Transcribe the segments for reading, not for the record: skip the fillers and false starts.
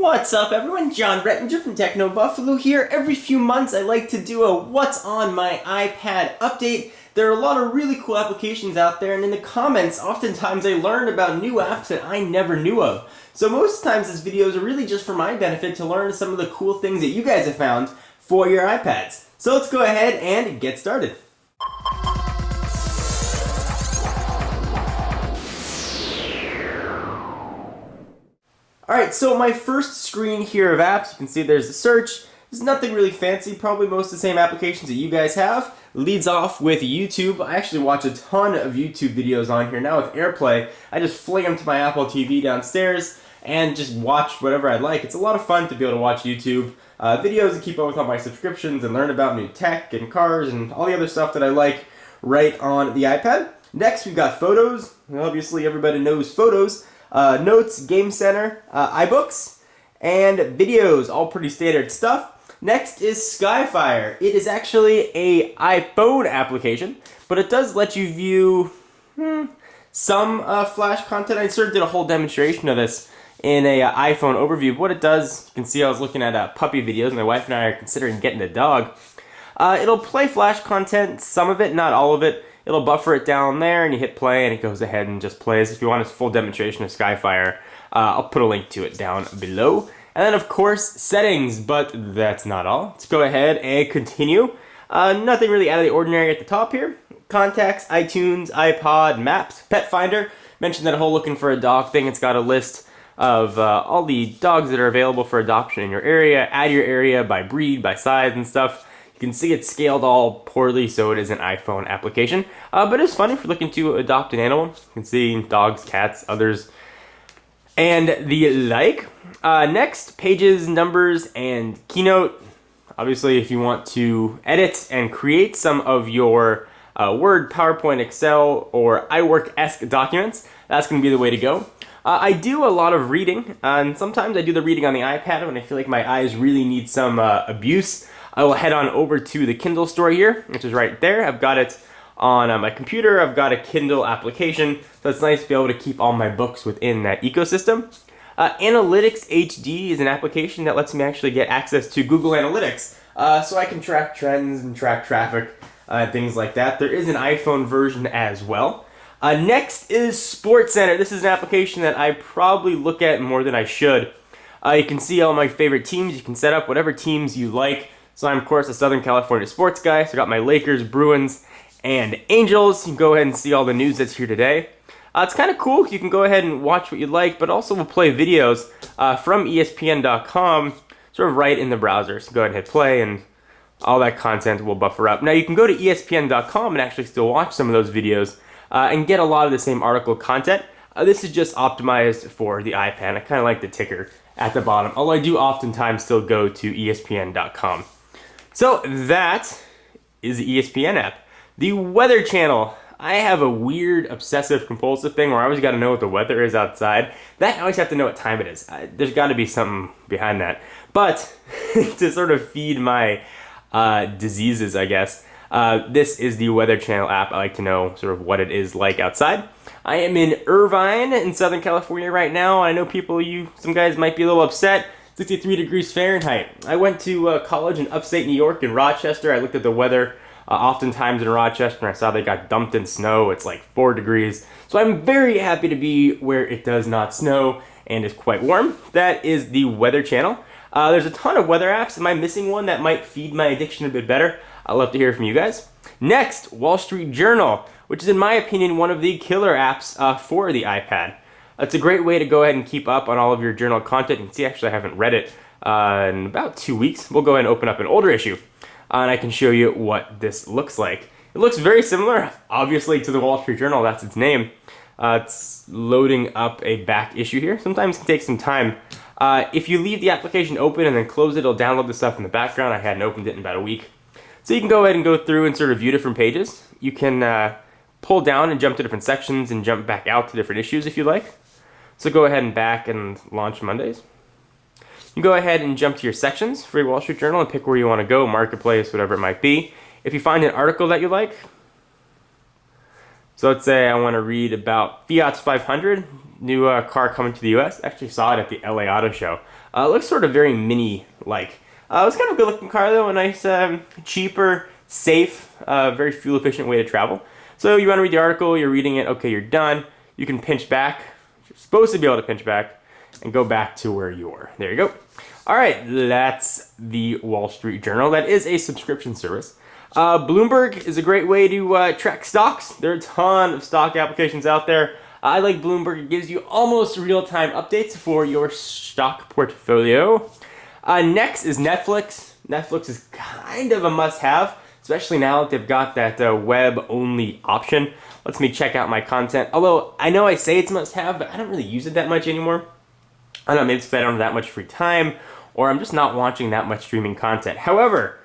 What's up everyone, John Rettinger from TechnoBuffalo here. Every few months I like to do a What's on my iPad update. There are a lot of really cool applications out there, and in the comments oftentimes I learn about new apps that I never knew of. So most times these videos are really just for my benefit to learn some of the cool things that you guys have found for your iPads. So let's go ahead and get started. Alright, so my first screen here of apps, you can see there's the search. There's nothing really fancy, probably most of the same applications that you guys have. Leads off with YouTube. I actually watch a ton of YouTube videos on here. Now with AirPlay, I just fling them to my Apple TV downstairs and just watch whatever I like. It's a lot of fun to be able to watch YouTube videos and keep up with all my subscriptions and learn about new tech and cars and all the other stuff that I like right on the iPad. Next, we've got Photos. Obviously, everybody knows Photos. Notes, Game Center, iBooks, and videos, all pretty standard stuff. Next is Skyfire. It is actually an iPhone application, but it does let you view some Flash content. I sort of did a whole demonstration of this in a iPhone overview. But what it does, you can see I was looking at puppy videos. My wife and I are considering getting a dog. It'll play Flash content, some of it, not all of it. It'll buffer it down there, and you hit play, and it goes ahead and just plays. If you want a full demonstration of Skyfire, I'll put a link to it down below. And then, of course, settings, but that's not all. Let's go ahead and continue. Nothing really out of the ordinary at the top here. Contacts, iTunes, iPod, Maps, Pet Finder. Mentioned that whole looking for a dog thing. It's got a list of all the dogs that are available for adoption in your area. Add your area by breed, by size, and stuff. You can see it's scaled all poorly, so it is an iPhone application. But it's fun if you're looking to adopt an animal. You can see dogs, cats, others, and the like. Next, pages, numbers, and Keynote. Obviously, if you want to edit and create some of your Word, PowerPoint, Excel, or iWork-esque documents, that's going to be the way to go. I do a lot of reading, and sometimes I do the reading on the iPad when I feel like my eyes really need some abuse. I will head on over to the Kindle store here, which is right there. I've got it on my computer. I've got a Kindle application, so it's nice to be able to keep all my books within that ecosystem. Analytics HD is an application that lets me actually get access to Google Analytics, so I can track trends and track traffic, things like that. There is an iPhone version as well. Next is SportsCenter. This is an application that I probably look at more than I should. You can see all my favorite teams. You can set up whatever teams you like. So I'm, of course, a Southern California sports guy, so I got my Lakers, Bruins, and Angels. You can go ahead and see all the news that's here today. It's kind of cool. You can go ahead and watch what you like, but also we'll play videos from ESPN.com sort of right in the browser. So go ahead and hit play, and all that content will buffer up. Now, you can go to ESPN.com and actually still watch some of those videos and get a lot of the same article content. This is just optimized for the iPad. I kind of like the ticker at the bottom, although I do oftentimes still go to ESPN.com. So that is the ESPN app. The Weather Channel. I have a weird obsessive compulsive thing where I always got to know what the weather is outside. That I always have to know what time it is. There's got to be something behind that. But to sort of feed my diseases, I guess, this is the Weather Channel app. I like to know sort of what it is like outside. I am in Irvine in Southern California right now. I know some guys might be a little upset. 63 degrees Fahrenheit. I went to college in upstate New York in Rochester. I looked at the weather oftentimes in Rochester, and I saw they got dumped in snow. It's like 4 degrees. So I'm very happy to be where it does not snow and is quite warm. That is the Weather Channel. There's a ton of weather apps. Am I missing one that might feed my addiction a bit better? I'd love to hear from you guys. Next, Wall Street Journal, which is in my opinion one of the killer apps for the iPad. It's a great way to go ahead and keep up on all of your journal content. You can see actually I haven't read it in about 2 weeks. We'll go ahead and open up an older issue and I can show you what this looks like. It looks very similar, obviously, to the Wall Street Journal. That's its name. It's loading up a back issue here. Sometimes it can take some time. If you leave the application open and then close it, it'll download the stuff in the background. I hadn't opened it in about a week. So you can go ahead and go through and sort of view different pages. You can pull down and jump to different sections and jump back out to different issues if you like. So go ahead and back and launch Mondays. You go ahead and jump to your sections for your Wall Street Journal and pick where you want to go, marketplace, whatever it might be. If you find an article that you like, so let's say I want to read about Fiat's 500, new car coming to the US. Actually saw it at the LA Auto Show. It looks sort of very mini-like. It was kind of a good-looking car though, a nice, cheaper, safe, very fuel-efficient way to travel. So you want to read the article, you're reading it, okay, you're done. You can pinch back. You're supposed to be able to pinch back and go back to where you were. There you go. All right, that's the Wall Street Journal. That is a subscription service. Bloomberg is a great way to track stocks. There are a ton of stock applications out there. I like Bloomberg. It gives you almost real-time updates for your stock portfolio. Next is Netflix. Netflix is kind of a must-have, especially now that they've got that web-only option. Lets me check out my content. Although, I know I say it's a must-have, but I don't really use it that much anymore. I don't know, maybe it's because I don't have that much free time, or I'm just not watching that much streaming content. However,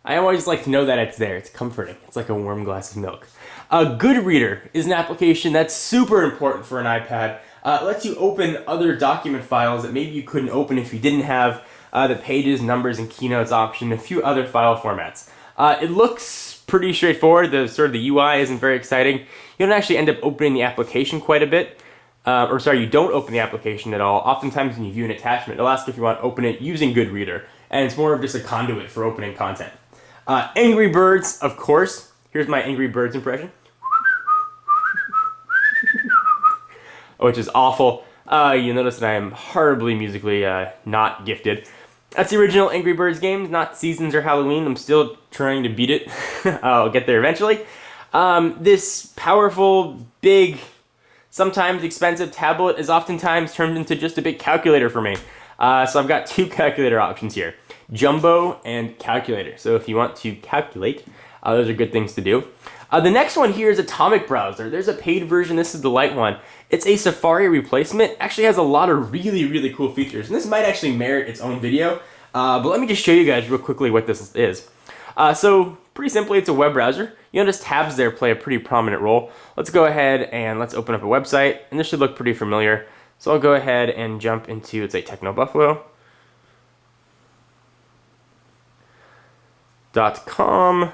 I always like to know that it's there. It's comforting. It's like a warm glass of milk. Goodreader is an application that's super important for an iPad. It lets you open other document files that maybe you couldn't open if you didn't have the pages, numbers, and keynotes option, and a few other file formats. It looks pretty straightforward. The UI isn't very exciting. You don't actually end up opening the application quite a bit. You don't open the application at all. Oftentimes when you view an attachment, it'll ask if you want to open it using Goodreader, and it's more of just a conduit for opening content. Angry Birds, of course. Here's my Angry Birds impression. Which is awful. You'll notice that I am horribly musically not gifted. That's the original Angry Birds game, not Seasons or Halloween. I'm still trying to beat it. I'll get there eventually. This powerful, big, sometimes expensive tablet is oftentimes turned into just a big calculator for me. So I've got two calculator options here. Jumbo and calculator. So if you want to calculate, those are good things to do. The next one here is Atomic Browser. There's a paid version. This is the light one. It's a Safari replacement. Actually has a lot of really, really cool features. And this might actually merit its own video. But let me just show you guys real quickly what this is. So pretty simply, it's a web browser. You notice tabs there play a pretty prominent role. Let's go ahead and let's open up a website. And this should look pretty familiar. So I'll go ahead and jump into, let's say, TechnoBuffalo.com.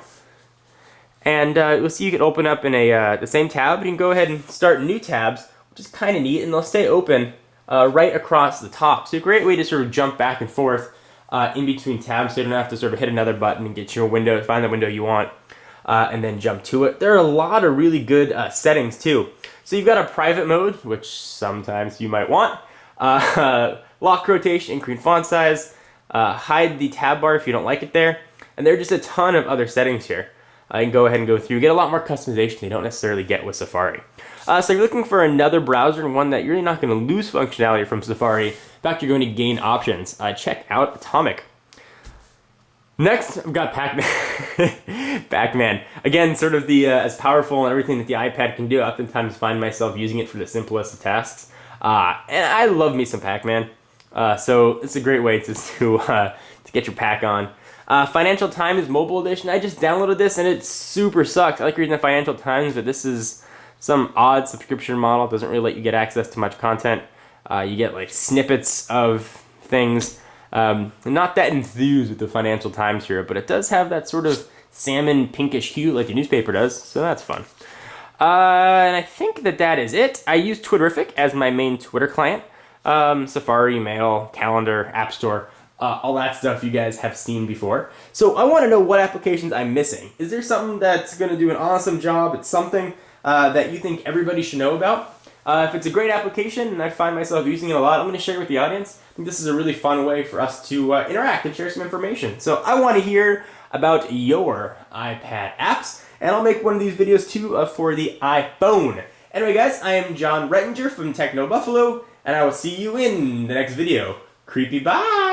And you'll see you can open up in the same tab. You can go ahead and start new tabs, which is kind of neat, and they'll stay open right across the top. So a great way to sort of jump back and forth in between tabs, so you don't have to sort of hit another button and get your window, find the window you want, and then jump to it. There are a lot of really good settings too. So you've got a private mode, which sometimes you might want, lock rotation, increase font size, hide the tab bar if you don't like it there, and there are just a ton of other settings here. You can go ahead and go through. You get a lot more customization you don't necessarily get with Safari. So you're looking for another browser and one that you're really not going to lose functionality from Safari. In fact, you're going to gain options. Check out Atomic. Next, I've got Pac-Man. Pac-Man. Again, sort of the as powerful and everything that the iPad can do. I oftentimes find myself using it for the simplest of tasks. And I love me some Pac-Man. So it's a great way to get your Pac on. Financial Times Mobile Edition. I just downloaded this and it super sucks. I like reading the Financial Times, but this is some odd subscription model. It doesn't really let you get access to much content. You get like snippets of things. I'm not that enthused with the Financial Times here, but it does have that sort of salmon pinkish hue like the newspaper does, so that's fun. And I think that is it. I use Twitterific as my main Twitter client. Safari, Mail, Calendar, App Store. All that stuff you guys have seen before. So I want to know what applications I'm missing. Is there something that's going to do an awesome job? It's something that you think everybody should know about? If it's a great application and I find myself using it a lot, I'm going to share it with the audience. I think this is a really fun way for us to interact and share some information. So I want to hear about your iPad apps, and I'll make one of these videos too for the iPhone. Anyway guys, I am John Rettinger from TechnoBuffalo, and I will see you in the next video. Creepy bye!